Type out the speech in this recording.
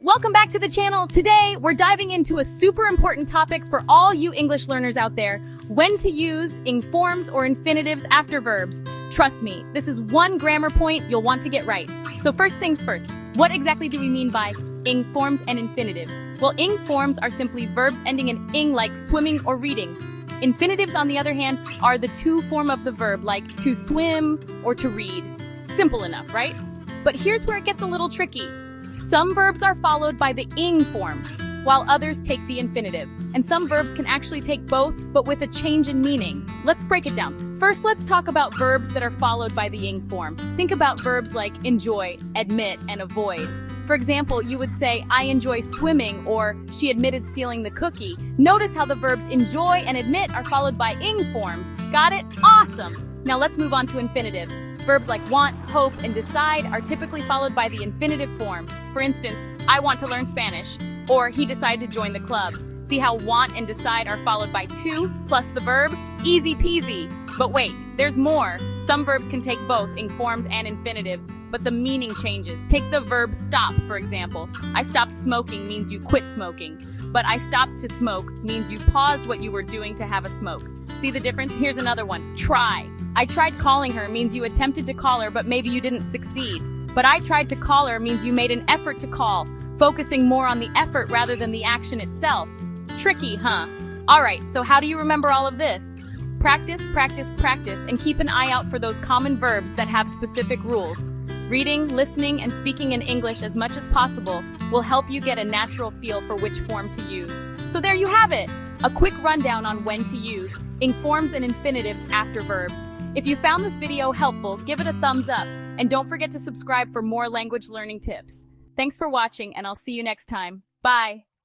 Welcome back to the channel. Today, we're diving into a super important topic for all you English learners out there: when to use ing forms or infinitives after verbs. Trust me, this is one grammar point you'll want to get right. So first things first, what exactly do we mean by ing forms and infinitives? Well, ing forms are simply verbs ending in ing, like swimming or reading. Infinitives, on the other hand, are the to form of the verb, like to swim or to read. Simple enough, right? But here's where it gets a little tricky. Some verbs are followed by the ing form, while others take the infinitive. And some verbs can actually take both, but with a change in meaning. Let's break it down. First, let's talk about verbs that are followed by the ing form. Think about verbs like enjoy, admit, and avoid. For example, you would say, I enjoy swimming, or she admitted stealing the cookie. Notice how the verbs enjoy and admit are followed by ing forms. Got it? Awesome! Now let's move on to infinitives. Verbs like want, hope, and decide are typically followed by the infinitive form. For instance, I want to learn Spanish, or he decided to join the club. See how want and decide are followed by to plus the verb? Easy peasy. But wait, there's more. Some verbs can take both ing forms and infinitives, but the meaning changes. Take the verb stop, for example. I stopped smoking means you quit smoking. But I stopped to smoke means you paused what you were doing to have a smoke. See the difference? Here's another one. Try. I tried calling her means you attempted to call her, but maybe you didn't succeed. But I tried to call her means you made an effort to call, focusing more on the effort rather than the action itself. Tricky, huh? Alright, so how do you remember all of this? Practice, practice, practice, and keep an eye out for those common verbs that have specific rules. Reading, listening, and speaking in English as much as possible will help you get a natural feel for which form to use. So there you have it! A quick rundown on when to use ing forms and infinitives after verbs. If you found this video helpful, give it a thumbs up, and don't forget to subscribe for more language learning tips. Thanks for watching, and I'll see you next time. Bye!